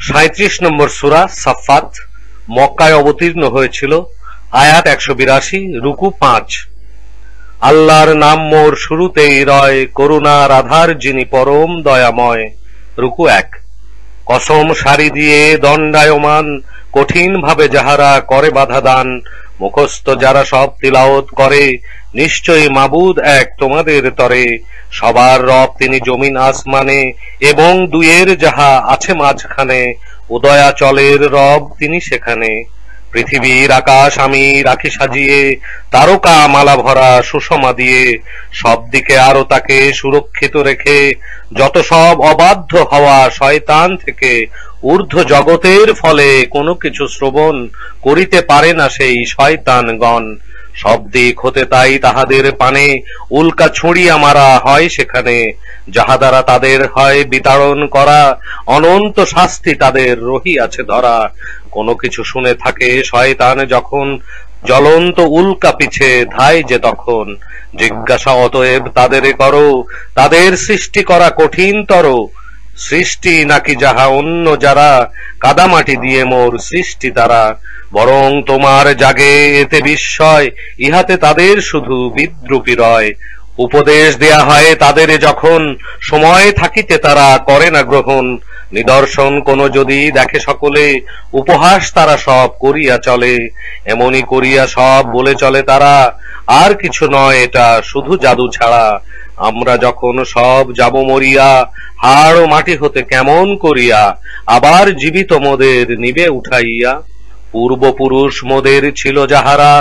37 নম্বর সূরা সাফফাত মক্কায় অবতীর্ণ হয়েছিল। আয়াত 182, রুকু 5। আল্লাহর নাম মোর শুরুতেই রয়, করুণার আধার যিনি পরম দয়াময়। রুকু 1। কসম সারি দিয়ে দণ্ডায়মান, কঠিন ভাবে যাহারা করে বাধা দান, মুখস্থ যারা সব তিলাওয়াত করে, নিশ্চয়ই মাবুদ এক তোমাদের তরে। সবার রব তিনি জমিন আসমানে এবং দুয়ের যাহা আছে মাঝখানে, উদয়াচলের রব তিনি সেখানে। পৃথিবীর আকাশ আমি রাখি সাজিয়ে, তারকা মালা ভরা সুষমা দিয়ে, সব দিকে আরো তাকে সুরক্ষিত রেখে, যত সব অবাধ্য হওয়া শয়তান থেকে ঊর্ধ্ব জগতের ফলে কোনো কিছু শ্রবণ করিতে পারে না সেই শয়তানগণ। সব দিক হতে তাই তাহাদের পানে উল্কা ছুঁড়িয়া মারা হয় সেখানে, যাহা দ্বারা তাদের হয় বিতাড়ন করা, অনন্ত শাস্তি তাদের রহিয়াছে ধরা। কোনো কিছু শুনে থাকে শয়তান যখন, জ্বলন্ত উল্কা পিছে ধায় যে তখন। জিজ্ঞাসা অতএব তাদের করো, তাদের সৃষ্টি করা কঠিনতর সৃষ্টি নাকি যাহা অন্য যারা, কাদামাটি দিয়ে মোর সৃষ্টি তারা। বরং তোমার জাগে এতে বিস্ময়, ইহাতে তাদের শুধু বিদ্রুপী রয়। উপদেশ দেয়া হয় তাদের যখন, সময় থাকিতে তারা করে না গ্রহণ। নিদর্শন কোন যদি দেখে সকলে, উপহাস তারা সব করিয়া চলে। এমনি করিয়া সব বলে চলে তারা, আর কিছু নয় এটা শুধু জাদু ছাড়া। আমরা যখন সব যাব মরিয়া, হাড় ও মাটি হতে কেমন করিয়া আবার জীবিত মোদের নিবে উঠাইয়া। পূর্বপুরুষ মোদের ছিল যাহারা,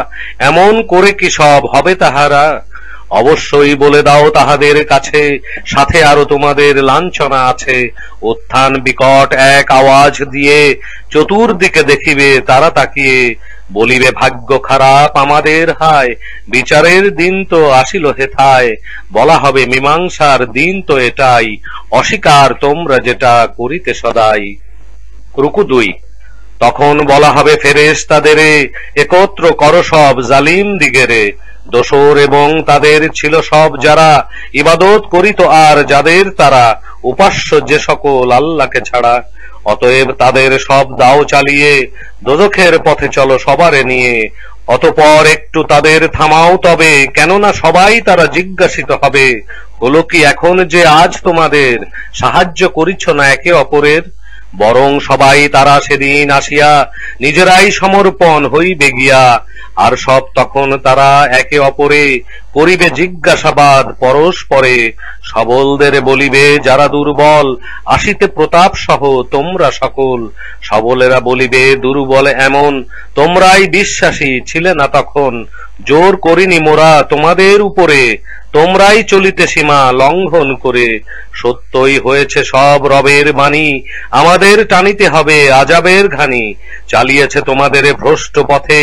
এমন করে কি সব হবে তাহারা। অবশ্যই বলে দাও তাহাদের কাছে, সাথে আরো তোমাদের লাঞ্ছনা আছে। উত্থান বিকট এক আওয়াজ দিয়ে, চতুর্দিকে দেখিবে তারা তাকিয়ে। বলিবে ভাগ্য খারাপ আমাদের হায়, বিচারের দিন তো আসিল হেথায়। বলা হবে মীমাংসার দিন তো এটাই, অস্বীকার তোমরা যেটা করিতে সদাই। রুকু 2। তখন বলা হবে ফেরেশতাদেরে, একত্র করো সব জালিম দিগেরে। দোসর এবং তাদের ছিল সব যারা, ইবাদত করিত আর যাদের তারা, উপাস্য যে সকল আল্লাহকে ছাড়া। অতএব তাদের সব দাও চালিয়ে, দোজখের পথে চলো সবারে নিয়ে। অতঃপর একটু তাদের থামাও তবে, কেননা সবাই তারা জিজ্ঞাসিত হবে, হলো কি এখন যে আজ তোমাদের সাহায্য করিছ না একে অপরের। বরং সবাই তারা সেদিন আসিয়া নিজেরাই সমর্পণ হইবে গিয়া। আর সব তখন তারা একে অপরে করিবে জিজ্ঞাসাবাদ পরস্পরে। সবলদের বলিবে যারা দুর্বল, আসিতে প্রতাপ সহ তোমরা সকল। সবলেরা বলিবে দুর্বল এমন, তোমরাই বিশ্বাসী ছিলে না তখন। জোর করিনি মোরা তোমাদের উপরে, তোমরাই চলিতে সীমা লঙ্ঘন করে। সত্যই হয়েছে সব রবের বাণী, আমাদের টানিতে হবে আযাবের ঘানি। চালিয়েছে তোমাদের ভ্রষ্ট পথে,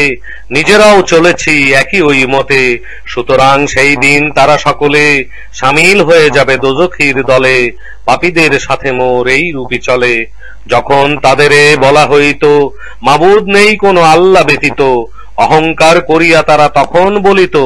নিজেরাও চলেছি একই ওই মতে। সুতরাং সেই দিন তারা সকলে সামিল হয়ে যাবে দোজখীর দলে। পাপীদের সাথে মোর এই রূপই চলে। যখন তাদেরে বলা হইত মাবুদ নেই কোনো আল্লাহ ব্যতীত, অহংকার করিয়া তারা তখন বলিত,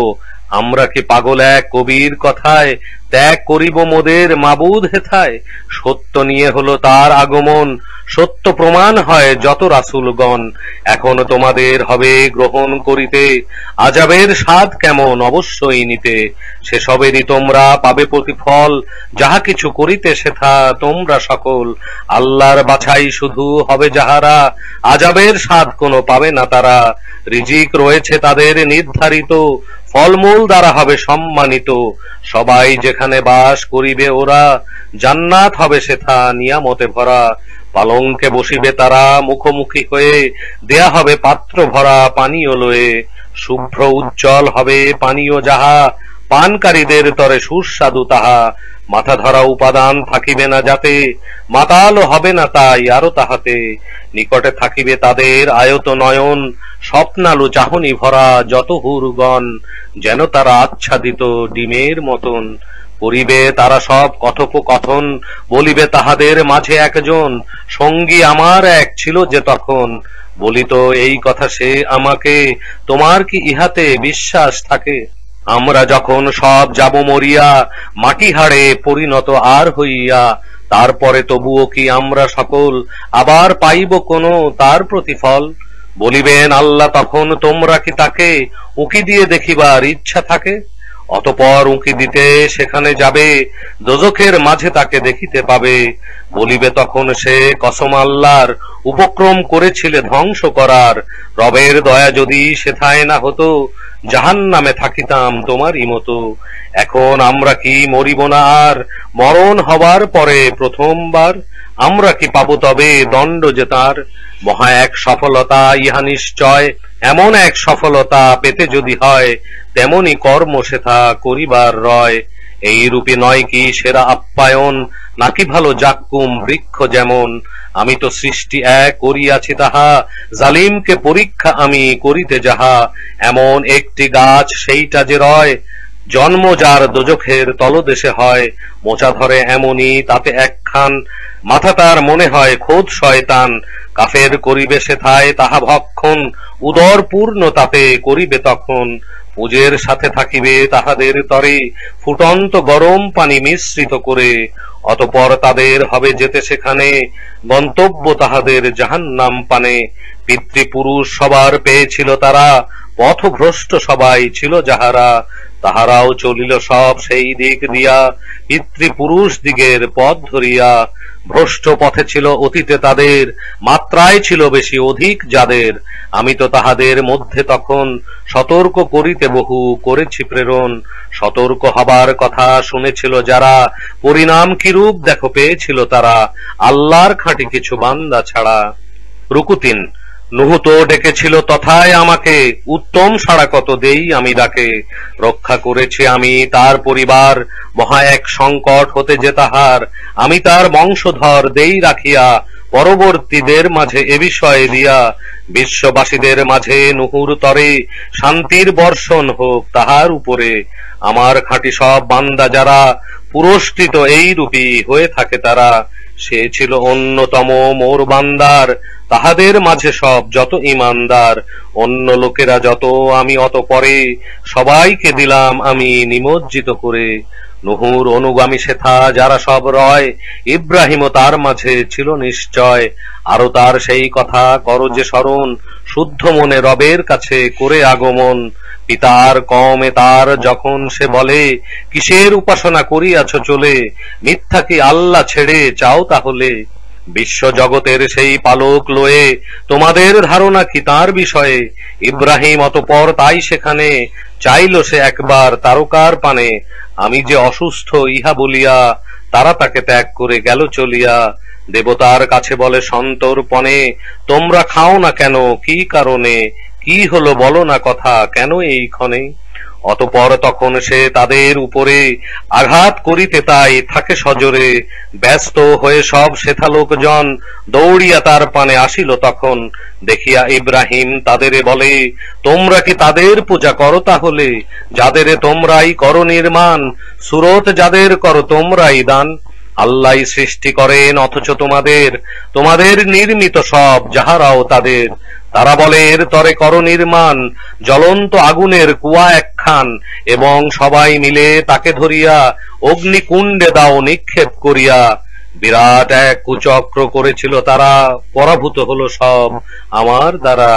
আমরা কি পাগল এক কবির কথায়, ত্যাগ করিব মোদের মাবুদ হেথায়। সত্য নিয়ে হলো তার আগমন, সত্য প্রমাণ হয় যত রাসূলগণ। এখন তোমাদের হবে গ্রহণ করিতে, আযাবের স্বাদ কেমন অবশ্যই নিতে। সেসবেরই তোমরা পাবে প্রতিফল, যাহা কিছু করিতে সেথা তোমরা সকল। আল্লাহর বাছাই শুধু হবে যাহারা, আযাবের স্বাদ কোনো পাবে না তারা। রিজিক রয়েছে তাদের নির্ধারিত, ফলমূল দ্বারা হবে সম্মানিত। সবাই যেখানে বাস করিবে ওরা, জান্নাত হবে সেথা নিয়ামতে ভরা। পালঙ্কে বসিবে তারা মুখোমুখি হয়ে, দেয়া হবে পাত্র ভরা পানীয় লয়ে। শুভ্র উজ্জ্বল হবে পানীয় যাহা, পানকারীদের তরে সুস্বাদু তাহা। মাথা ধরা উপাদান থাকিবে না যাতে, মাতাল হবে না তাই আরো তাহাতে। নিকটে থাকিবে তাদের আয়ত নয়ন, স্বপ্নালু চাহনি ভরা যত হুরগণ। যেন তারা আচ্ছাদিত ডিমের মতন। করিবে তারা সব কথোপকথন, বলিবে তাহাদের মাঝে একজন, সঙ্গী আমার এক ছিল যে তখন। বলিত এই কথা সে আমাকে, তোমার কি ইহাতে বিশ্বাস থাকে। আমরা যখন সব যাব মরিয়া, মাটি হাড়ে পরিণত আর হইয়া, তারপরে তবুও কি আমরা সকল আবার পাইব কোনো তার প্রতিফল? বলিবেন আল্লাহ তখন, তোমরা কি তাকে উঁকি দিয়ে দেখিবার ইচ্ছা থাকে? অতঃপর উঁকি দিতে সেখানে যাবে, দোজখের মাঝে তাকে দেখিতে পাবে। বলিবে তখন সে, কসম আল্লাহর, উপক্রম করেছিলে ধ্বংস করার। রবের দয়া যদি সেথায় না হতো, জাহান্নামে থাকিতাম তোমারই মতো। এখন আমরা কি মরিব না আর, মরণ হবার পরে প্রথমবার? আমরা কি পাবো তবে দণ্ড যে তার? মহা এক সফলতা ইহা নিশ্চয়, এমন এক সফলতা পেতে যদি হয়, তেমনি কর্ম সেথা করিবার রয়। এই রূপে নয় কি সেরা আপ্যায়ন, নাকি ভালো জাক্কুম বৃক্ষ যেমন? আমি তো সৃষ্টি এক করিয়াছি তাহা, জালিমকে পরীক্ষা আমি করিতে যাহা। এমন একটি গাছ সেইটা যে রয়, জন্ম যার দোজখের তলদেশে হয়। মোচা ধরে এমনি তাতে একখান, মাথা তার মনে হয় খোদ শয়তান। কাফের করিবে সেথায় তাহা ভক্ষণ, উদর পূর্ণ তাতে করিবে তখন। পুজের সাথে থাকিবে তাহাদের তরে, ফুটন্ত গরম পানি মিশ্রিত করে। অতঃপর তাদের হবে যেতে সেখানে, গন্তব্য তাহাদের জাহান্নাম পানে। পিতৃপুরুষ সবার পেয়েছিল তারা, পথভ্রষ্ট সবাই ছিল যাহারা। তাহারাও চলিল সব সেই দিক দিয়া, পিতৃপুরুষ দিগের পথ ধরিয়া। ভ্রষ্ট পথে ছিল অতীতে তাদের, মাত্রায় ছিল বেশি অধিক যাদের। আমি তো তাহাদের মধ্যে তখন সতর্ক করিতে বহু করেছি প্রেরণ। সতর্ক হবার কথা শুনেছিল যারা, পরিণাম কিরূপ দেখো পেয়েছিল তারা, আল্লাহর খাঁটি কিছু বান্দা ছাড়া। রুকু ৩। নুহু তো ডেকেছিল তথায় আমাকে, উত্তম সাড়া কত দেই আমি ডাকে। রক্ষা করেছি আমি তার পরিবার, মহা এক সংকট হতে যে তাহার। আমি তার বংশধর দেই রাখিয়া, পরবর্তীদের মাঝে এ বিষয়ে দিয়া। বিশ্ববাসীদের মাঝে নুহুর তরে, শান্তির বর্ষণ হোক তাহার উপরে। আমার খাঁটি সব বান্দা যারা, পুরস্কৃত এই রূপী হয়ে থাকে তারা। সে ছিল অন্যতম মোর বান্দার, তাহাদের মাঝে সব যত ইমানদার। অন্য লোকেরা যত আমি অত পরে, সবাইকে দিলাম আমি নিমজ্জিত করে। নুহুর অনুগামী সেথা যারা সব রয়, ইব্রাহিমও তার মাঝে ছিল নিশ্চয়। আরো তার সেই কথা করো যে স্মরণ, শুদ্ধ মনে রবের কাছে করে আগমন। পিতার কমে তার যখন সে বলে, কিসের উপাসনা করিয়াছ চলে? মিথ্যা কি আল্লাহ ছেড়ে চাও তাহলে? বিশ্ব জগতের সেই পালক লয়ে, তোমাদের ধারণা কি তার বিষয়ে? ইব্রাহিম অতঃপর তাই সেখানে, চাইল সে একবার তারকার পানে। আমি যে অসুস্থ ইহা বলিয়া, তারা তাকে ত্যাগ করে গেল চলিয়া। দেবতার কাছে বলে সন্তর্পণে, তোমরা খাও না কেন, কি কারণে? কি হলো বলো না কথা, কেন এই ক্ষণে? অতঃপর তখন সে তাদের উপরে আঘাত করিতে তাই থাকে সজোরে। ব্যস্ত হয়ে সব সেথা লোকজন, দৌড়িয়া তার পানে আসিল তখন। দেখিয়া ইব্রাহিম তাদেরে বলে, তোমরা কি তাদের পূজা করো তাহলে, যাদেরে তোমরাই করো নির্মাণ? সুরত যাদের করো তোমরাই দান। আল্লাহই সৃষ্টি করেন অথচ তোমাদের নির্মিত সব যাহারাও তাদের। তারা বলে এর তরে করো নির্মাণ, জ্বলন্ত আগুনের কুয়া একখান, এবং সবাই মিলে তাকে ধরিয়া অগ্নিকুণ্ডে দাও নিক্ষেপ করিয়া। বিরাট এক কুচক্র করেছিল তারা, পরাভূত হলো সব আমার দ্বারা।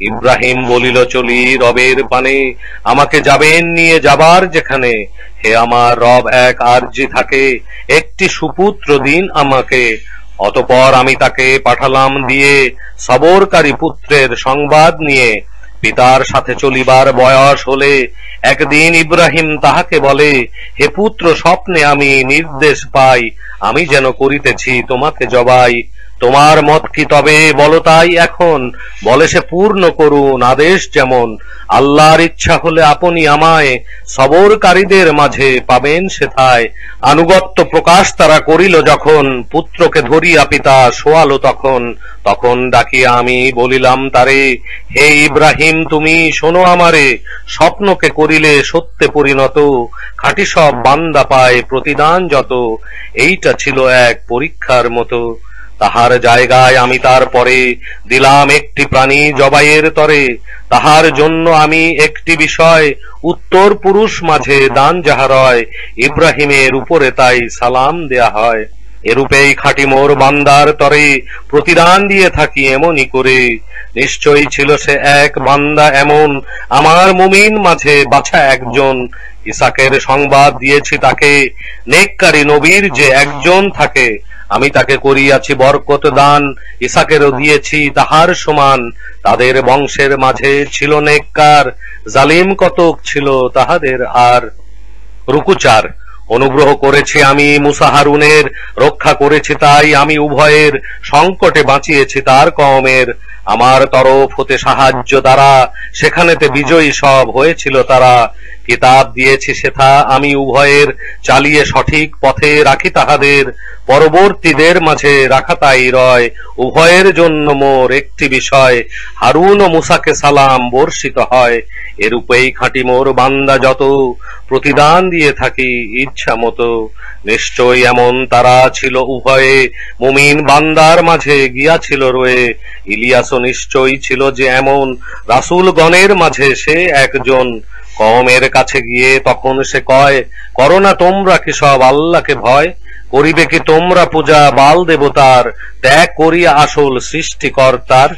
ইব্রাহিম বলিল, চলি রবের পানে, আমাকে যাবেন নিয়ে যাবার যেখানে। হে আমার রব, এক আরজি থাকে, একটি সুপুত্র দিন আমাকে। অতঃপর আমি তাকে পাঠালাম দিয়ে, সবরকারী পুত্রের সংবাদ নিয়ে। পিতার সাথে চলিবার বয়স হলে একদিন ইব্রাহিম তাহাকে বলে, হে পুত্র, স্বপ্নে আমি নির্দেশ পাই, আমি যেন করিতেছি তোমাকে জবাই। তোমার মত কি তবে বলো তাই এখন? বলে সে, পূর্ণ করুন আদেশ যেমন। আল্লাহর ইচ্ছা হলে আপনি আমায় সবরকারীদের মাঝে পাবেন সেথায়। আনুগত্য প্রকাশ তারা করিল যখন, পুত্রকে ধরিয়া পিতা শোয়ালো তখন ডাকিয়া আমি বলিলাম তারে, হে ইব্রাহিম, তুমি শোনো আমারে। স্বপ্নকে করিলে সত্যে পরিণত, খাঁটি সব বান্দা পায় প্রতিদান যত। এইটা ছিল এক পরীক্ষার মতো। তাহার জায়গায় আমি তারপরে দিলাম একটি প্রাণী জবাইয়ের তরে। তাহার জন্য আমি একটি বিষয়, উত্তর পুরুষ মাঝে দান যাহা রয়, ইব্রাহিমের উপরে তাই সালাম দেয়া হয়। এরূপেই খাঁটি মোর বান্দার তরে প্রতিদান দিয়ে থাকি এমনই করে। নিশ্চয়ই ছিল সে এক বান্দা এমন, আমার মুমিন মাঝে বাছা একজন। ইসাকের সংবাদ দিয়েছি তাকে, নেককারী নবীর যে একজন থাকে। আমি তাকে করিয়াছি বরকত দান, ইসাকেরও দিয়েছি তাহার সমান। তাদের বংশের মাঝে ছিল নেককার, জালিম কতক ছিল তাহাদের আর। রুকু 4। অনুগ্রহ করেছি আমি মুসা হারুনের, রক্ষা করেছি তাই আমি উভয়ের, সংকটে বাঁচিয়েছি তার কওমের। আমার তরফ হতে সাহায্য দ্বারা সেখানেতে বিজয়ী সব হয়েছিল তারা। কিতাব দিয়েছি সেথা আমি উভয়ের, চালিয়ে সঠিক পথে রাখি তাহাদের। পরবর্তীদের মাঝে রাখা তাই রয়, উভয়ের জন্য মোর একটি বিষয়। হারুন ও মুসাকে সালাম বর্ষিত হয়, এরূপেই খাঁটি মোর বান্দা যত, প্রতিদান দিয়ে থাকি ইচ্ছা মতো। নিশ্চয় এমন তারা ছিল উভয়ে, মুমিন বান্দার মাঝে গিয়াছিল রয়ে। ইলিয়াসও নিশ্চয়ই ছিল যে এমন, রাসূলগণের মাঝে সে একজন। কওমের কাছে গিয়ে তখন সে কয়, করো না তোমরা কি সব আল্লাহকে ভয়? করিবে কি তোমরা পূজা বাল দেবতার, ত্যাগ করিয়া আসল সৃষ্টিকর্তার?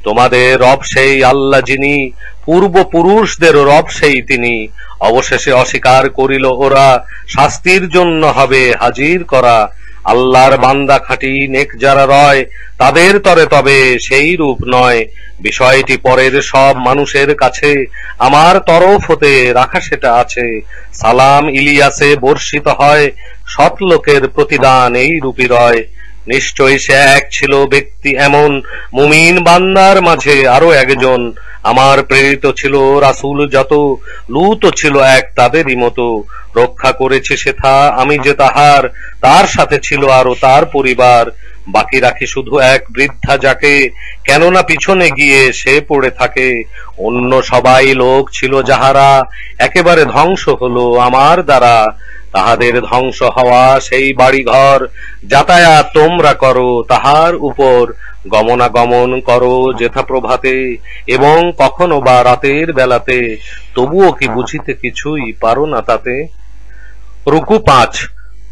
তোমাদের রব সেই আল্লাহ যিনি, পূর্বপুরুষদের রব সেই তিনি। অবশেষে অস্বীকার করিল ওরা, শাস্তির জন্য হবে হাজির করা। আল্লাহর বান্দা খাঁটি নেক যারা রয়, তাদের তরে তবে সেই রূপ নয়। বিষয়টি পরের সব মানুষের কাছে, আমার তরফ হতে রাখা সেটা আছে। সালাম ইলিয়াসে বর্ষিত হয়, সৎ লোকের প্রতিদান এই রূপী রয়। নিশ্চয় সে এক ছিল ব্যক্তি এমন, মুমিন বান্দার মাঝে আরো একজন। আমার প্রেরিত ছিল রাসূল যত, লূত ছিল এক তাদেরই মতো। রক্ষা করেছে সেথা আমি যে তাহার, তার সাথে ছিল আরো তার পরিবার। বাকি রাখি শুধু এক বৃদ্ধা যাকে, কেননা পিছনে গিয়ে সে পড়ে থাকে। অন্য সবাই লোক ছিল যাহারা, একেবারে ধ্বংস হলো আমার দ্বারা। তাহাদের ধ্বংস হওয়া সেই বাড়িঘর, যাতায়াত তোমরা করো তাহার উপর। গমনাগমন করো যেথা প্রভাতে, এবং কখনো বা রাতের বেলাতে। তবুও কি বুঝিতে কিছুই পারো না তাতে? রুকু 5।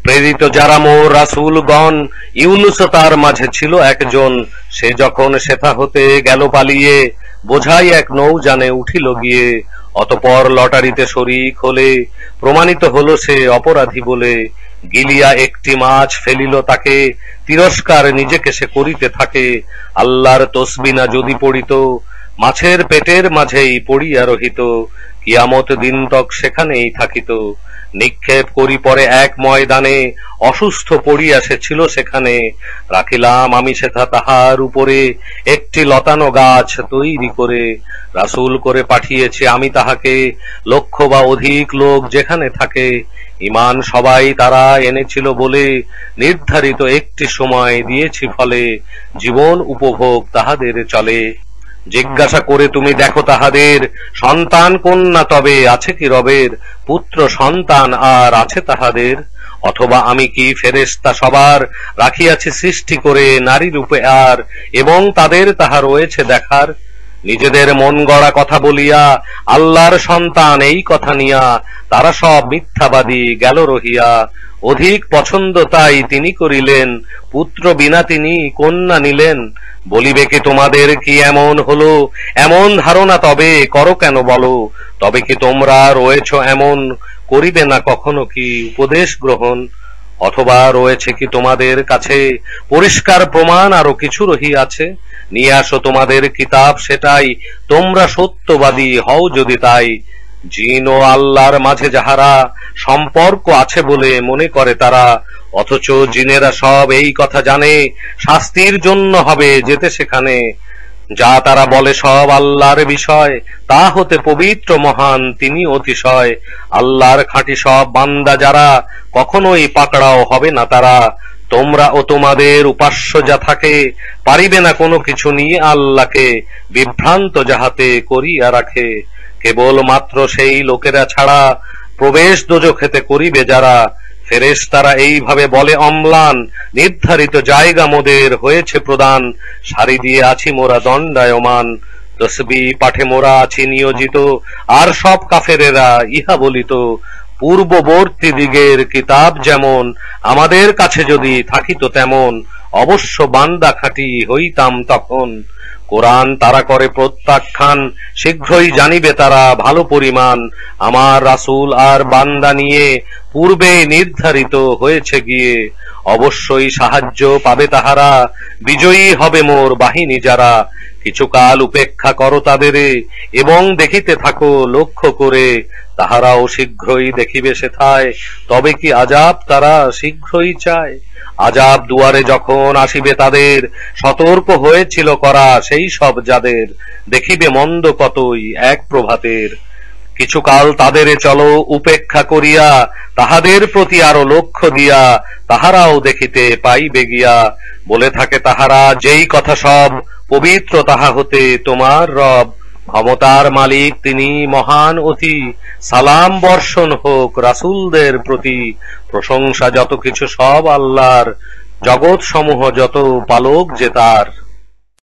প্রেরিত যারা মোর রাসূলগণ, ইউনুস তার মাঝে ছিল একজন। সে যখন সেথা হতে গেল পালিয়ে, বোঝাই এক নৌযানে উঠিল গিয়ে। অতঃপর লটারিতে শরীক হলে, প্রমাণিত হলো সে অপরাধী বলে। গিলিয়া একটি মাছ ফেলিল তাকে, তিরস্কার নিজেকে সে করিতে থাকে। আল্লাহর তসবিহ না যদি পড়িত, মাছের পেটের মাঝেই পড়িয়া রহিত। কিয়ামত দিন তক সেখানেই থাকিত। নিক্ষেপ করি পরে এক ময়দানে, অসুস্থ পড়িয়া সে ছিল সেখানে। রাখিলাম আমি সেথা তাহার উপরে, একটি লতানো গাছ তৈরি করে। রাসূল করে পাঠিয়েছি আমি তাহাকে, লক্ষ বা অধিক লোক যেখানে থাকে। ঈমান সবাই তারা এনেছিল বলে, নির্ধারিত একটি সময় দিয়েছি ফলে। জীবন উপভোগ তাহাদের চলে। জিজ্ঞাসা করে তুমি দেখো তাহাদের, সন্তান কন্যা তবে আছে কি রবের? পুত্র সন্তান আর আছে তাহাদের? অথবা আমি কি ফেরেশতা সবার রাখিয়াছি সৃষ্টি করে নারী রূপে আর, এবং তাদের তাহা রয়েছে দেখার? নিজেদের মন গড়া কথা বলিয়া, আল্লাহর সন্তান এই কথা নিয়া, তারা সব মিথ্যাবাদী গেল রহিয়া। অধিক পছন্দ তাই তিনি করিলেন, পুত্র বিনা তিনি কন্যা নিলেন। বলিবে কি তোমাদের কি এমন হলো? এমন ধারণা তবে করো কেন বলো? তবে কি তোমরা রয়েছ এমন, করিবে না কখনো কি উপদেশ গ্রহণ? অথবা রয়েছে কি তোমাদের কাছে পরিষ্কার প্রমাণ আরো কিছু রহিয়াছে? নিয়ে আসো তোমাদের কিতাব সেটাই, তোমরা সত্যবাদী হও যদি তাই। জিন ও আল্লাহর মাঝে যাহারা সম্পর্ক আছে বলে মনে করে তারা, অথচ জিনেরা সব এই কথা জানে, শাস্তির জন্য হবে যেতে সেখানে। যা তারা বলে সব আল্লাহর বিষয়, তা হতে পবিত্র মহান তিনি অতিশয়। আল্লাহর খাঁটি সব বান্দা যারা, কখনোই পাকড়াও হবে না তারা। তোমরা ও তোমাদের উপাস্য যা থাকে, পারিবে না কোনো কিছু নিয়ে আল্লাহকে বিভ্রান্ত যাহাতে করিয়া রাখে। কেবল মাত্র সেই লোকেরা ছাড়া, প্রবেশ দোজখেতে করিবে যারা। ফেরেশতারা এইভাবে বলে অম্লান, নির্ধারিত জায়গা মোদের হয়েছে প্রদান। সারি দিয়ে আছি মোরা দণ্ডায়মান, তসবিহ পাঠে মোরা আছি নিয়োজিত। আর সব কাফেরেরা ইহা বলিত, পূর্ববর্তী দিগের কিতাব যেমন আমাদের কাছে যদি থাকিত তেমন অবশ্য বান্দা খাঁটি হইতাম তখন। কোরআন তারা করে প্রত্যাখ্যান, শীঘ্রই জানিবে তারা ভালো পরিমাণ। আমার রাসূল আর বান্দা নিয়ে পূর্বে নির্ধারিত হয়েছে গিয়ে, অবশ্যই সাহায্য পাবে তাহারা, বিজয়ী হবে মোর বাহিনী যারা। কিছুকাল উপেক্ষা করো তাদেরে এবং দেখিতে থাকো লক্ষ্য করে, তাহারাও শীঘ্রই দেখিবে সেথায়, তবে কি আযাব তারা শীঘ্রই চায়। আযাব দুয়ারে যখন আসিবে তাদের, সতর্ক হয়েছিল করা সেই সব যাদের, দেখিবে মন্দ কতই এক প্রভাতের। কিছুকাল তাদেরে চলো উপেক্ষা করিয়া, তাহাদের প্রতি আরো লক্ষ্য দিয়া, তাহারাও দেখিতে পাইবে গিয়া। বলে থাকে তাহারা যেই কথা সব, পবিত্র তাহা হতে তোমার রব। ক্ষমতার মালিক তিনি মহান অতি, সালাম বর্ষণ হোক রাসূলদের প্রতি। প্রশংসা যত কিছু সব আল্লাহর, জগৎ সমূহ যত পালক যে তার।